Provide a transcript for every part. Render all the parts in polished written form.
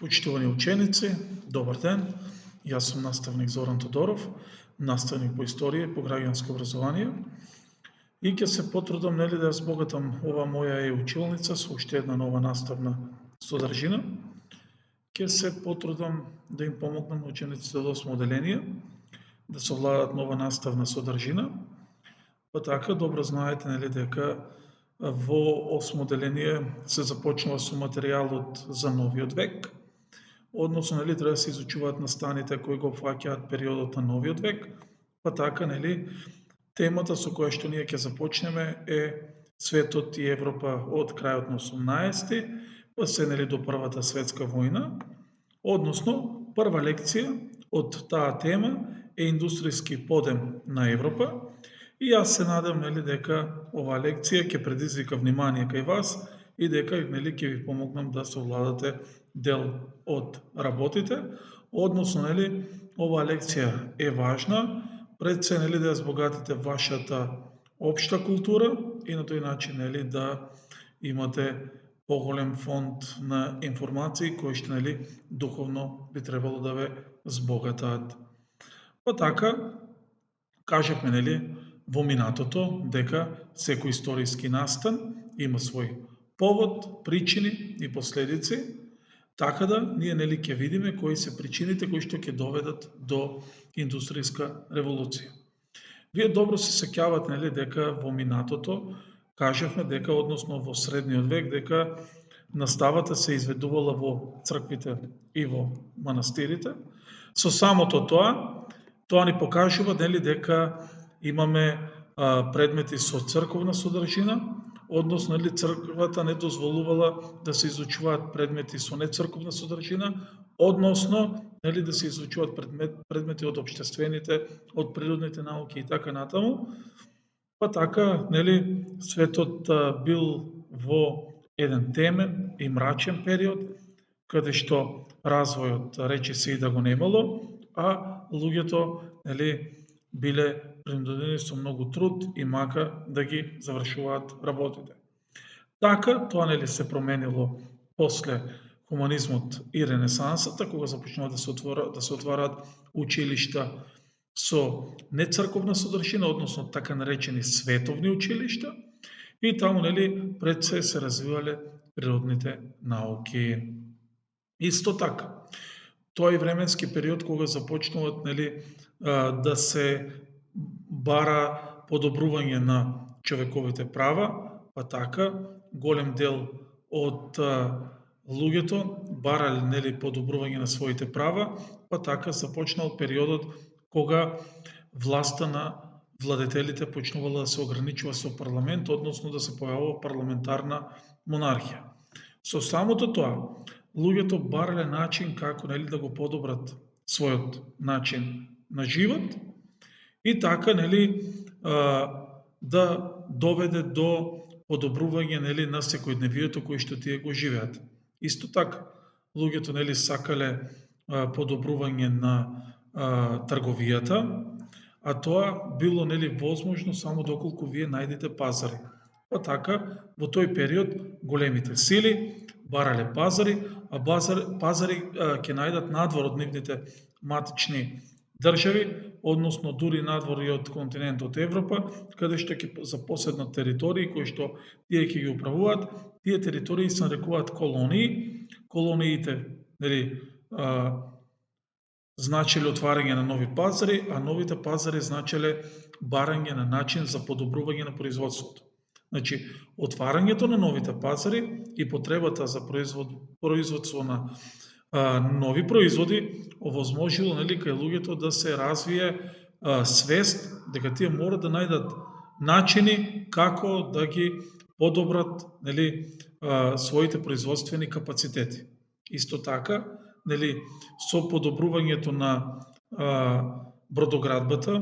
Почитувани ученици, добар ден. Јас сум наставник Зоран Тодоров, наставник по историја и по граѓанско образование. И ќе се потрудам да ја збогатам ова моја училница со уште една нова наставна содржина. Ќе се потрудам да им помогнам на учениците од 8 оделение да совладат нова наставна содржина. Па така, добро знаете дека во 8 оделение се започнува со материјалот за новиот век, односно треба да се изучуваат настаните кои го фаќаат периодот на новиот век, па така темата со која што ние ќе започнеме е светот и Европа од крајот на 18-ти, па се до Првата светска војна, односно прва лекција од таа тема е индустријски подем на Европа. И јас се надам дека оваа лекција ќе предизвика внимание кај вас и дека ќе ви помогнам да совладате дел од работите, односно оваа лекција е важна, пред се да ја збогатите вашата општа култура и на тој начин да имате поголем фонд на информации кои што духовно би требало да ве збогатаат. Па така, кажавме во минатото дека секој историски настан има свој повод, причини и последици, така да ние ќе видиме кои се причините кои што ќе доведат до индустријска револуција. Вие добро се сеќавате дека во минатото кажавме дека, односно во средниот век, дека наставата се изведувала во црквите и во манастирите. Со самото тоа ни покажува дека имаме предмети со црковна содржина, односно црквата не дозволувала да се изучуваат предмети со нецрковна содржина, односно да се изучуваат предмети од општествените, од природните науки и така натаму. Па така, светот бил во еден темен и мрачен период, каде што развојот рече се и да го немало, а луѓето биле принудени со многу труд и мака да ги завршуваат работите. Така, тоа се променило после хуманизмот и ренесансата, кога започнува да се отвараат училишта со нецрковна содржина, односно така наречени световни училишта, и таму пред се развивале природните науки. Исто така, тоа е временски период кога започнуваат да се бара подобрување на човековите права, па така голем дел од луѓето барале подобрување на своите права, па така започнал периодот кога власта на владетелите почнувала да се ограничува со парламент, односно да се појавува парламентарна монархија. Со самото тоа, луѓето барале начин како да го подобрат својот начин на живот и така да доведе до подобрување на секојдневието кој што тие го живеат. Исто така, луѓето сакале подобрување на трговијата, а тоа било возможно само доколку вие најдете пазари. Па така, во тој период големите сили барале пазари, а пазари ќе најдат надвор од нивните матични држави, односно дури надвор и од континентот Европа, каде што ќе запоседнат територии кои што тие ќе ги управуваат. Тие територии се нарекуваат колонии. Колониите значеле отварање на нови пазари, а новите пазари значеле барање на начин за подобрување на производството. Значи, отварањето на новите пазари и потребата за производство на нови производи овозможило кај луѓето да се развие свест дека тие мора да најдат начини како да ги подобрат своите производствени капацитети. Исто така, со подобрувањето на бродоградбата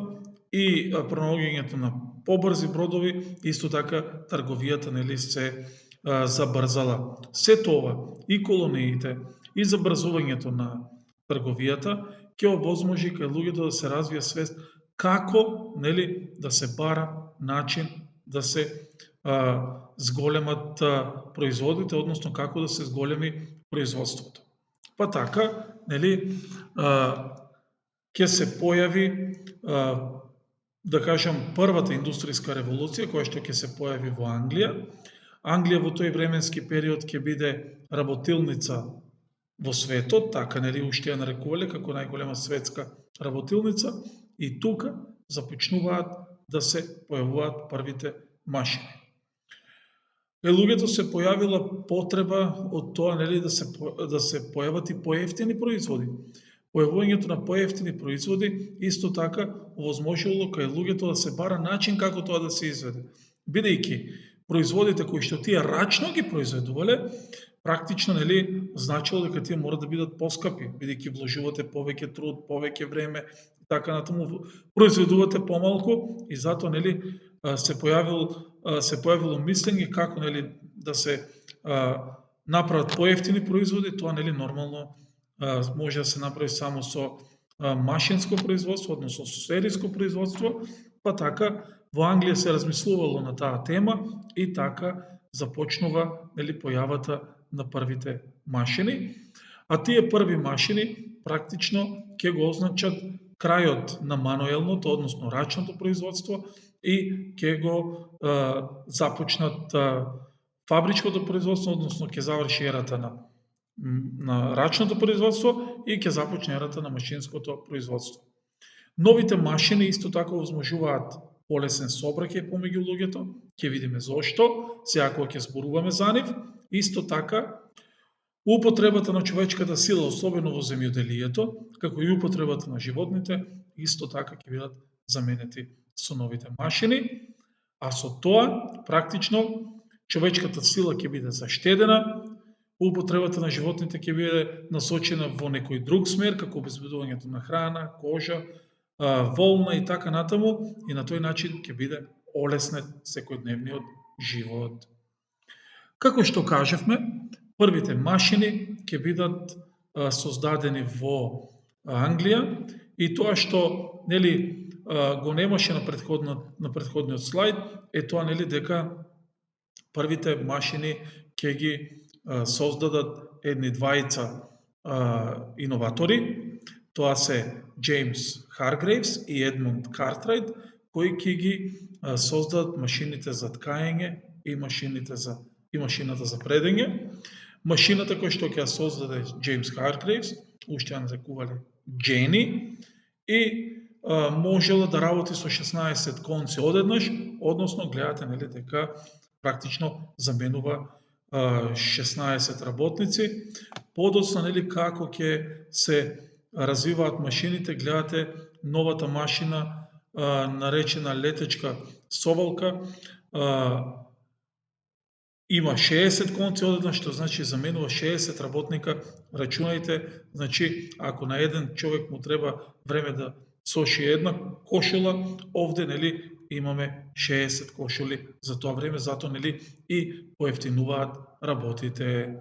и пронаоѓањето на побрзи бродови, исто така трговијата се забрзала. Сето ова, и колониите, и забрзувањето на трговијата ќе овозможи кај луѓето да се развие свест како да се бара начин да се зголемат производите, односно како да се зголеми производството. Па така, нели, ќе се појави, да кажам, првата индустријска револуција, која што ќе се појави во Англија. Англија во тој временски период ќе биде работилница во светот, така нели уште ја нарекувале како најголема светска работилница, и тука започнуваат да се појавуваат првите машини. Луѓето се појавила потреба од тоа нели да се појават и поевтини производи. Појавувањето на поевтини производи исто така овозможило кај луѓето да се бара начин како тоа да се изведе. Бидејќи производите кои што тие рачно ги произведувале, практично нели значило дека тие мора да бидат поскапи, бидејќи вложувате повеќе труд, повеќе време и така натаму, произведувате помалку и затоа нели се појавило мислење како нели да се направат поевтини производи. Тоа нели нормално може да се направи само со машинско производство, односно со сериско производство, па така во Англија се размислувало на таа тема и така започнува нели појавата на првите машини, а тие први машини практично ќе го означат крајот на мануелното, односно рачното производство, и ќе го започнат фабричкото производство, односно ќе заврши ерата на рачното производство и ќе започне ерата на машинското производство. Новите машини исто така овозможуваат полесен сообраќај помеѓу луѓето, ќе видиме зошто, сега кога ќе зборуваме за нив. Исто така, употребата на човечката сила, особено во земјоделието, како и употребата на животните, исто така ќе бидат заменети со новите машини, а со тоа практично човечката сила ќе биде заштедена, употребата на животните ќе биде насочена во некој друг смер, како обезбедувањето на храна, кожа, волна и така натаму, и на тој начин ќе биде олеснет секојдневниот живот. Како што кажавме, првите машини ќе бидат создадени во Англија, и тоа што нели го немаше на претходниот слайд е тоа нели дека првите машини ќе ги создадат едни двајца иноватори. Тоа се Джеймс Харгрейвс и Едмунд Картрайт, кои ќе ги создадат машините за ткаење и машината за предење. Машината која што ќе ја создаде Джеймс Харгрейвс, уште ја нарекувале Джени, и можела да работи со 16 конци одеднаш, односно гледате нели дека практично заменува 16 работници. Подоцна нели како ќе се развиваат машините, гледате новата машина наречена летечка совалка, има 60 конци одеднаш, што значи заменува 60 работника. Рачунајте, значи ако на еден човек му треба време да соши една кошула, овде нели имаме 60 кошули за тоа време, затоа нели и поевтинуваат работите.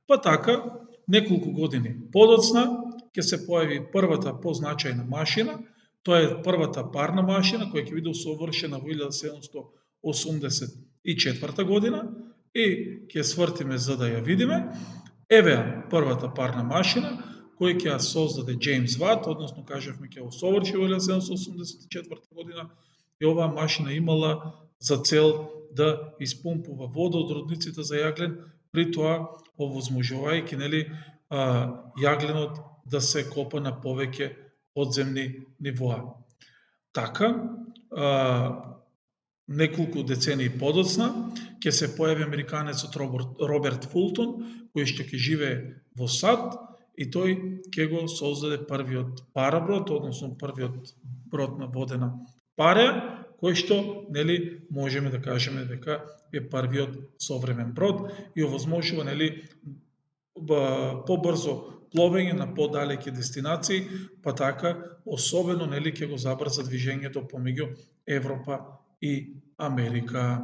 Па така, неколку години подоцна ќе се појави првата позначајна машина. Тоа е првата парна машина која ќе биде усовршена во 1784 година, и ќе свртиме за да ја видиме. Еве првата парна машина која ќе ја создаде Джеймс Ват, односно кажавме ќе ја усоврши во 1784 година, и оваа машина имала за цел да испумпува вода од рудниците за јаглен, при тоа овозможувајќи нели јагленот да се копа на повеќе подземни нивоа. Така, неколку децении подоцна ќе се појави американецот Роберт Фултон, кој што ќе живее во САД, и тој ќе го создаде првиот параброд, односно првиот брод на водена пареја, кој што нели можеме да кажеме дека е првиот современ брод и овозможува нели побрзо пловење на подалеки дестинации, па така особено нели ќе го забрза движењето помеѓу Европа и Америка.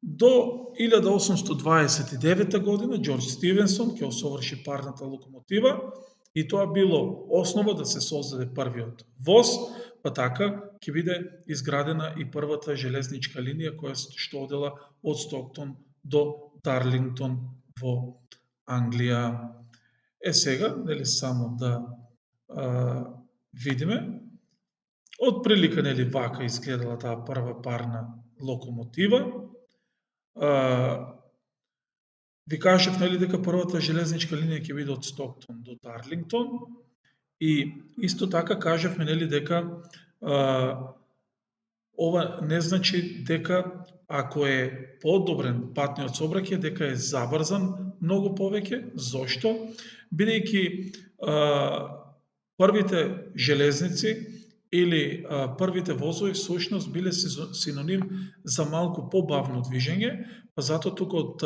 До 1829 година Џорџ Стивенсон ќе осоврши парната локомотива, и тоа било основа да се создаде првиот воз, па така ќе биде изградена и првата железничка линија која што одела од Стоктон до Дарлингтон во Англија. Сега, нели само да видиме, отприлика нели вака изгледала таа прва парна локомотива. Ви кажав нели дека првата железничка линија ќе биде од Стоктон до Дарлингтон и исто така кажавме нели дека ова не значи дека ако е подобрен патниот сообраќај дека е забрзан многу повеќе. Зошто? Бидејќи првите железници или првите возови всушност биле синоним за малку побавно движење, па затоа тука од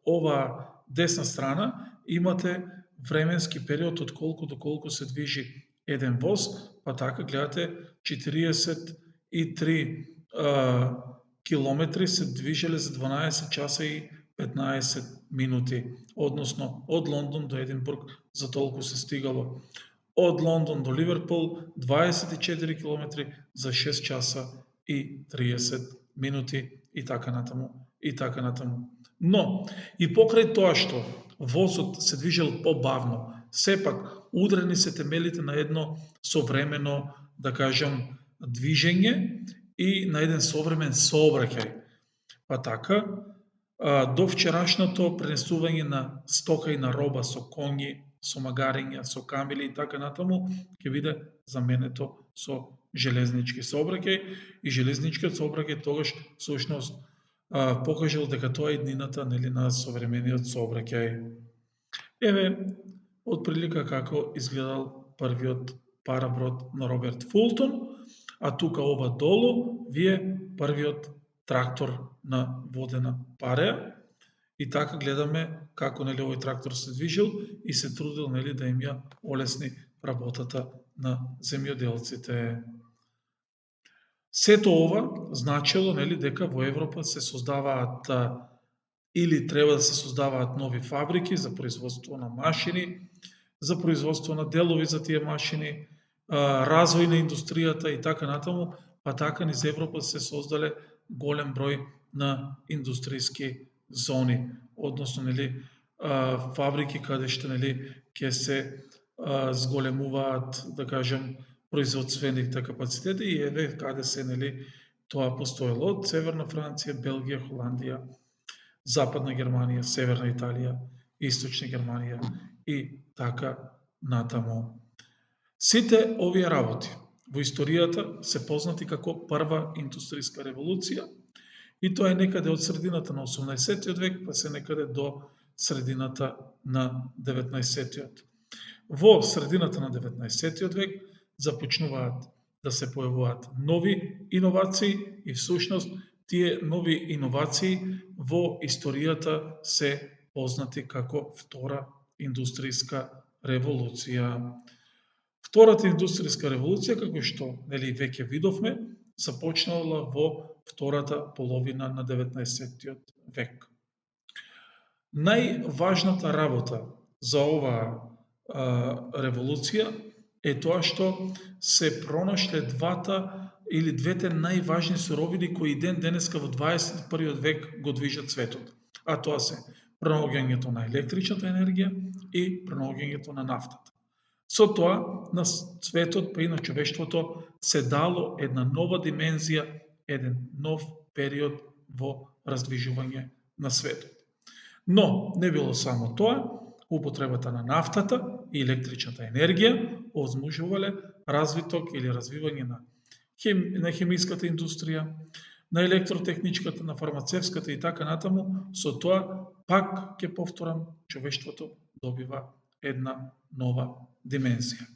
ова десна страна имате временски период од колку до колку се движи еден воз, па така гледате 43 километри се движеле за 12 часа и 15 минути, односно од Лондон до Единбург за толку се стигало. Од Лондон до Ливерпул 24 километри за 6 часа и 30 минути и така натаму, и така натаму. Но, и покрај тоа што возот се движел побавно, сепак удрени се темелите на едно современо, да кажам, движење и на еден современ сообраќај. Па така, до вчерашното пренесување на стока и на роба со коњи, со магарења, со камили и така натаму, ќе биде заменето со железнички сообраќај и железничкиот сообраќај тогаш всушност покажал дека тоа е иднината нели на современиот сообраќај. Еве отприлика како изгледал првиот параброд на Роберт Фултон, а тука ова долу ви е првиот трактор на водена пареја и така гледаме како нели овој трактор се движил и се трудил нели да им ја олесни работата на земјоделците. Сето ова значело нели дека во Европа се создаваат или треба да се создаваат нови фабрики за производство на машини, за производство на делови за тие машини, развој на индустријата и така натаму, па така низ Европа се создале голем број на индустријски зони, односно нели фабрики каде што нели ќе се зголемуваат, да кажем, производствените капацитети и еве каде се нели тоа постоело од Северна Франција, Белгија, Холандија, Западна Германија, Северна Италија, Источна Германија и така натаму. Сите овие работи во историјата се познати како прва индустријска револуција и тоа е некаде од средината на 18 век, па се некаде до средината на 19-тиот. Во средината на 19 век започнуваат да се појавуваат нови иновации и всушност тие нови иновации во историјата се познати како Втора индустријска револуција. Втората индустријска револуција, како што нели веќе видовме, започнала во втората половина на 19 век. Најважната работа за оваа револуција е тоа што се пронашле двете најважни суровини кои ден денеска во 21 век го движат светот. А тоа се пронаоѓањето на електричната енергија и пронаоѓањето на нафтата. Со тоа на светот, па и на човештвото, се дало една нова димензија, еден нов период во раздвижување на светот. Но не било само тоа, употребата на нафтата и електричната енергија овозможувале развиток или развивање на хемиската индустрија, на електротехничката, на фармацевската и така натаму. Со тоа, пак ќе повторам, човештвото добива една нова димензија.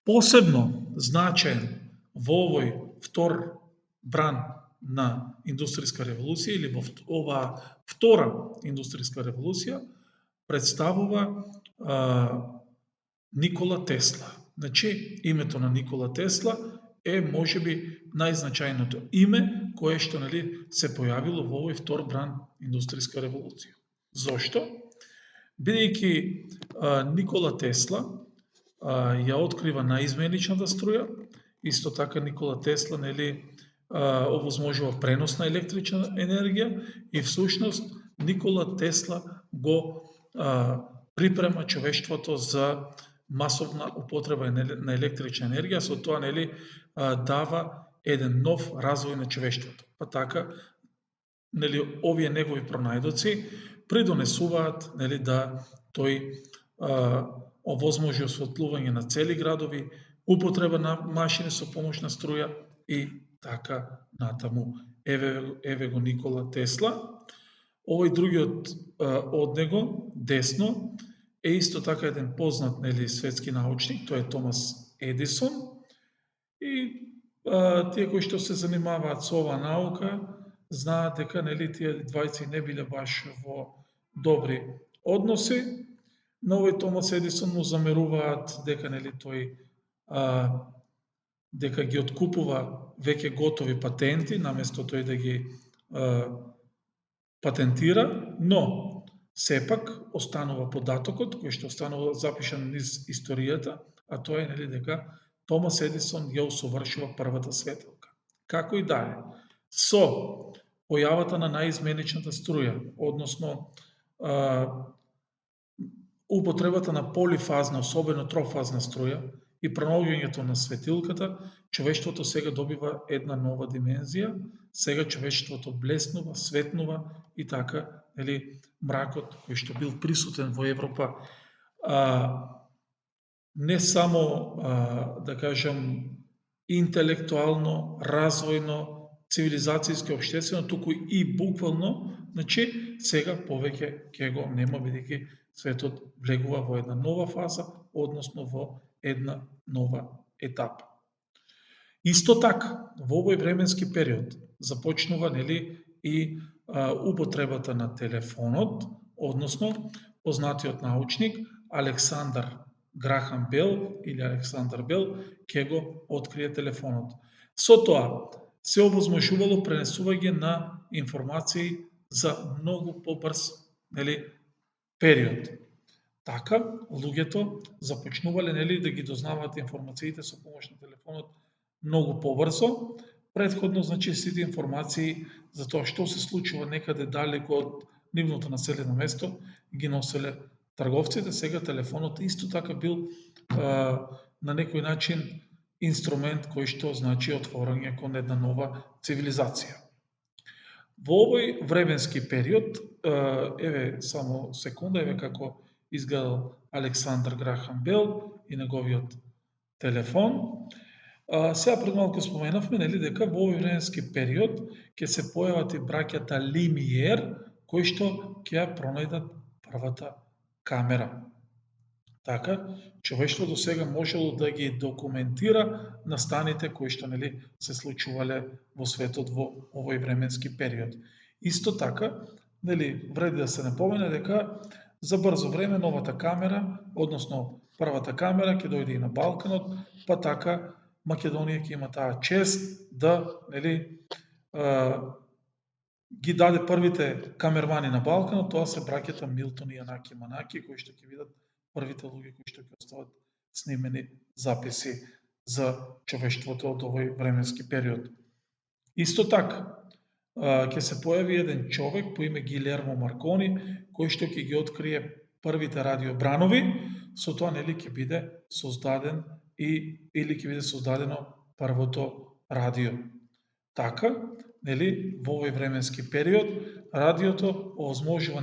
Посебно значаен во овој втор бран на индустријска револуција или во оваа втора индустријска револуција представува Никола Тесла. Значи, името на Никола Тесла е можеби најзначајното име кое што нели се појавило во овој втор бран индустријска револуција. Зошто? Бидејќи Никола Тесла ја открива наизменичната струја, исто така Никола Тесла нели овозможува пренос на електрична енергија и всушност Никола Тесла го припрема човештвото за масовна употреба на електрична енергија, со тоа дава еден нов развој на човештвото. Па така, овие негови пронајдоци придонесуваат да тој овозможи осветлување на цели градови, употреба на машини со помош на струја и така натаму. Еве го Никола Тесла. Овој другиот од него, десно, е исто така еден познат светски научник, тој е Томас Едисон. И тие кои што се занимаваат со оваа наука, знаат дека тие двајци не биле баш во добри односи. Но овој Томас Едисон му замеруваат дека тој дека ги откупува веќе готови патенти, наместо тој да ги патентира, но сепак останува податокот кој што останува запишан низ историјата, а тоа е дека Томас Едисон ја усовршува првата светилка. Како и да е, со појавата на наизменичната струја, односно употребата на полифазна, особено трофазна струја и пронаоѓањето на светилката, човештвото сега добива една нова димензија. Сега човештвото блеснува, светнува и така, мракот кој што бил присутен во Европа, не само, да кажам, интелектуално, развојно, цивилизацијски, општествено, туку и буквално, сега повеќе ќе го нема, бидејќи светот влегува во една нова фаза, односно во една нова етапа. Исто така, во овој временски период започнува и употребата на телефонот, односно познатиот научник Александар Грахам Бел или Александар Бел ќе го открие телефонот. Со тоа се овозможувало пренесување на информации за многу побрз период. Така, луѓето започнувале да ги дознаваат информациите со помош на телефонот многу побрзо. Претходно, сите информации за тоа што се случува некаде далеко од нивното населено место ги носеле трговците. Сега телефонот исто така бил на некој начин инструмент кој што значи отворање кон една нова цивилизација. Во овој временски период, еве само секунда, еве како изгледал Александар Грахам Бел и неговиот телефон. Сега пред малку споменавме дека во овој временски период ќе се појават и браќата Лимиер, кои што ќе ја пронајдат првата камера. Така, човештвото сега можело да ги документира настаните кои што се случувале во светот во овој временски период. Исто така, вреди да се напомене дека за брзо време новата камера, односно првата камера ќе дојде и на Балканот, па така Македонија ќе има таа чест да ги даде првите камермани на Балканот, тоа се браќата Милтон и Јанаки Манаки, кои што ќе видат првите луѓе кои што ќе остават снимени записи за човештвото од овој временски период. Исто така, ќе се појави еден човек по име Гилермо Маркони, кој што ќе ги открие првите радиобранови, со тоа ќе биде создаден или ќе биде создадено првото радио. Така, во овој временски период, радиото овозможува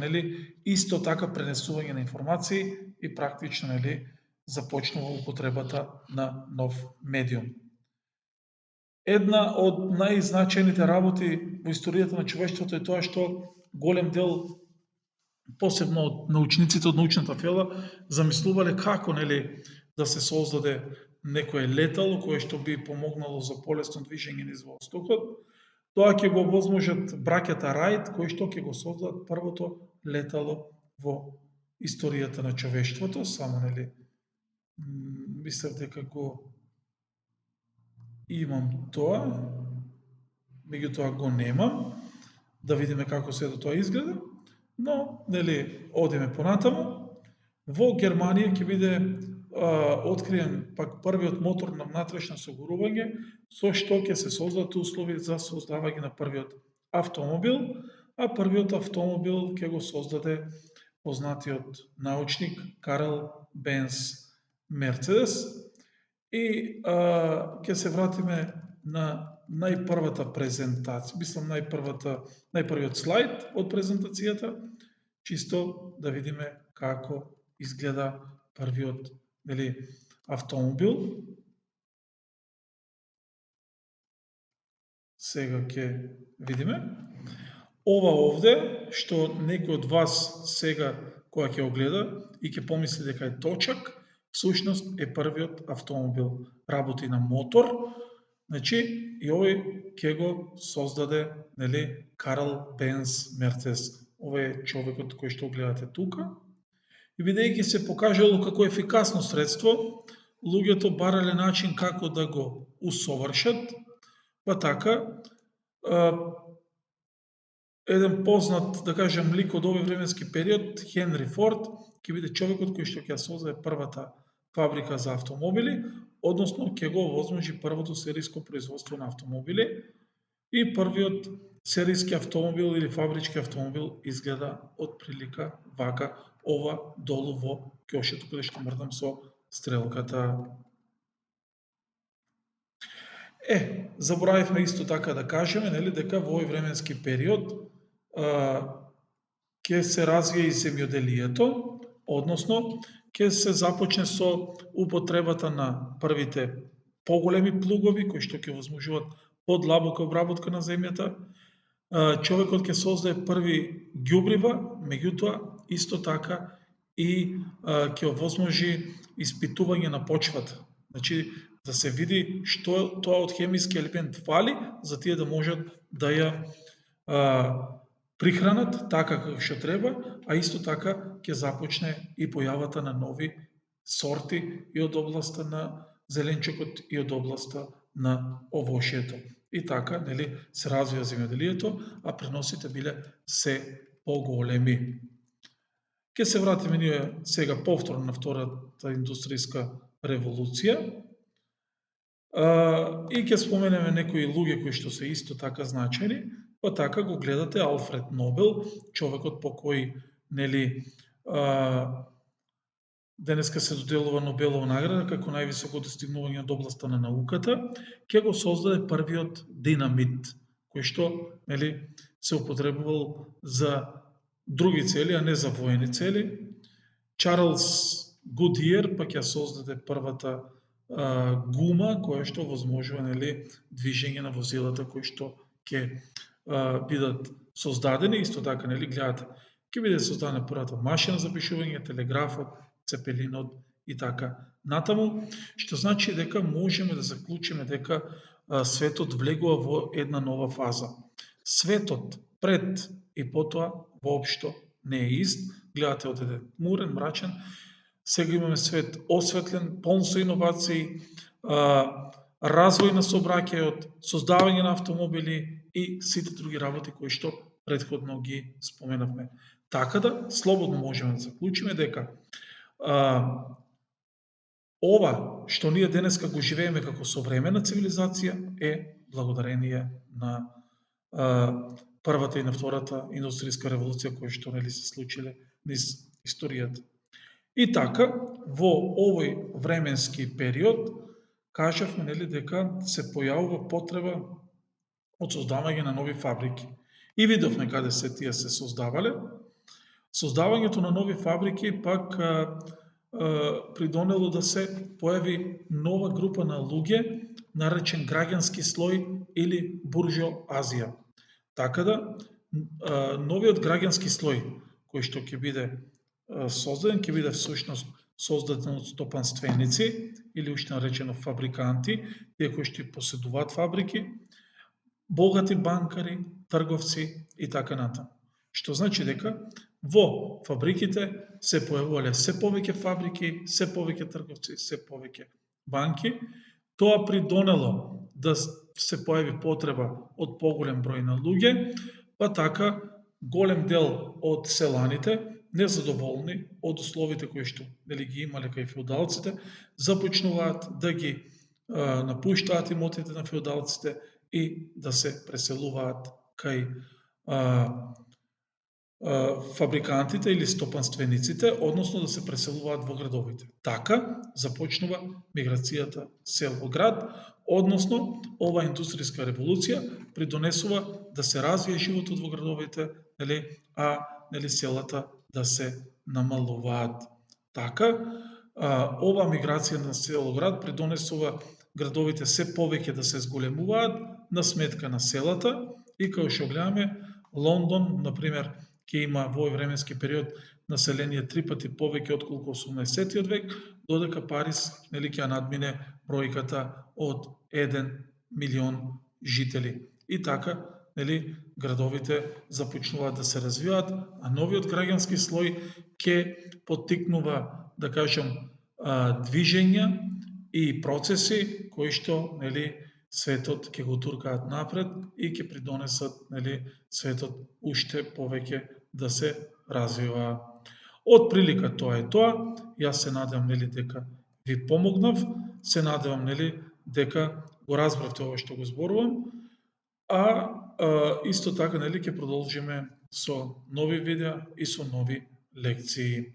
исто така пренесување на информации и практично започнува употребата на нов медиум. Една од најзначајните работи во историјата на човештвото е тоа што голем дел, посебно од научниците од научната фела, замислувале како да се создаде некое летало кое што би помогнало за полесно движење низ воздухот. Тоа ќе го возможат браќата Рајт, кои што ќе го создадат првото летало во историјата на човештвото. Само мислев дека го имам тоа, меѓутоа го немам. Да видиме како сето тоа изгледа. Но, одиме понатаму. Во Германија ќе биде откриен пак првиот мотор на внатрешно согорување, со што ќе се создадат услови за создавање на првиот автомобил, а првиот автомобил ќе го создаде познатиот научник Карл Бенц Мерцедес и ќе се вратиме на најпрвата презентација, мислам најпрвиот слайд од презентацијата, чисто да видиме како изгледа првиот автомобил. Сега ќе видиме. Ова овде, што некој од вас сега која ќе огледа и ќе помисли дека е точак, всушност е првиот автомобил. Работи на мотор, значи и овој ќе го создаде Карл Бенц Мерцедес. Овој е човекот кој што гледате тука. И бидејќи се покажало како ефикасно средство, луѓето барале начин како да го усовршат, па така еден познат, да кажем, лик од овој временски период, Хенри Форд, ќе биде човекот кој што ќе создаде првата фабрика за автомобили, односно ќе го овозможи првото серијско производство на автомобили и првиот серијски автомобил или фабрички автомобил изгледа од прилика вака, ова долу во ќошето каде што мрдам со стрелката. Заборавивме исто така да кажеме дека во овој временски период ќе се развие и земјоделието, односно ќе се започне со употребата на првите поголеми плугови кои што ќе овозможуваат подлабока обработка на земјата. Човекот ќе создаде први ѓубрива, меѓутоа исто така и ќе овозможи испитување на почвата. Значи, да се види што тоа од хемиски елемент фали, за тие да можат да ја прихранат така како што треба, а исто така ќе започне и појавата на нови сорти и од областа на зеленчукот и од областа на овошјето. И така, се развија земјоделието, а преносите биле се поголеми. Ќе се вратиме ние сега повторно на втората индустријска револуција и ќе споменеме некои луѓе кои што се исто така значајни, па така го гледате Алфред Нобел, човекот по кој денеска се доделува Нобелова награда како највисоко достигнување од областа на науката, ќе го создаде првиот динамит, кој што се употребувал за други цели, а не за воени цели. Чарлс Гудиер па ќе создаде првата гума која што овозможува движење на возилата кои што ќе бидат создадени, исто така гледате, ќе биде создадена првата машина за пишување, телеграфот, цепелинот и така натаму, што значи дека можеме да заклучиме дека светот влегува во една нова фаза. Светот пред и потоа воопшто не е ист, гледате од еден тмурен, мрачен, сега имаме свет осветлен, полн со иновации, развој на сообраќајот, создавање на автомобили и сите други работи кои што претходно ги споменавме. Така да, слободно можеме да заклучиме дека ова што ние денеска го живееме како современа цивилизација е благодарение на првата и на втората индустријска револуција кои што се случиле низ историјата. И така, во овој временски период, кажавме дека се појавува потреба од создавање на нови фабрики. И видовме каде се тие се создавале. Создавањето на нови фабрики пак придонело да се појави нова група на луѓе, наречен граѓански слој или буржоазија. Така да, новиот граѓански слој, кој што ќе биде создаден, ќе биде всушност создаден од стопанственици, или уште наречено фабриканти, тие кои што поседуваат фабрики, богати банкари, трговци и така натаму. Што значи дека во фабриките се појавувале се повеќе фабрики, се повеќе трговци, се повеќе банки. Тоа придонело да се појави потреба од поголем број на луѓе, па така голем дел од селаните, незадоволни од условите кои што ги имале кај феудалците, започнуваат да ги напуштаат имотите на феудалците и да се преселуваат кај фабрикантите или стопанствениците, односно да се преселуваат во градовите. Така започнува миграцијата село-град, односно ова индустријска револуција придонесува да се развие животот во градовите, нели, а нели селата да се намалуваат. Така, ова миграција на село-град придонесува градовите се повеќе да се зголемуваат на сметка на селата и како што гледаме Лондон, например, ќе има во овој временски период население 3 пати повеќе отколку 18 век, додека Париз нели ќе надмине бројката од 1 милион жители. И така, нели, градовите започнуваат да се развиваат, а новиот граѓански слој ќе поттикнува, да кажам, движења и процеси кои што, нели, светот ќе го туркаат напред и ќе придонесат, нели, светот уште повеќе да се развива. Од прилика тоа е тоа. Јас се надевам, нели, дека ви помогнав. Се надевам, нели, дека го разбравте ова што го зборувам. Исто така, нели, ќе продолжиме со нови видеа и со нови лекции.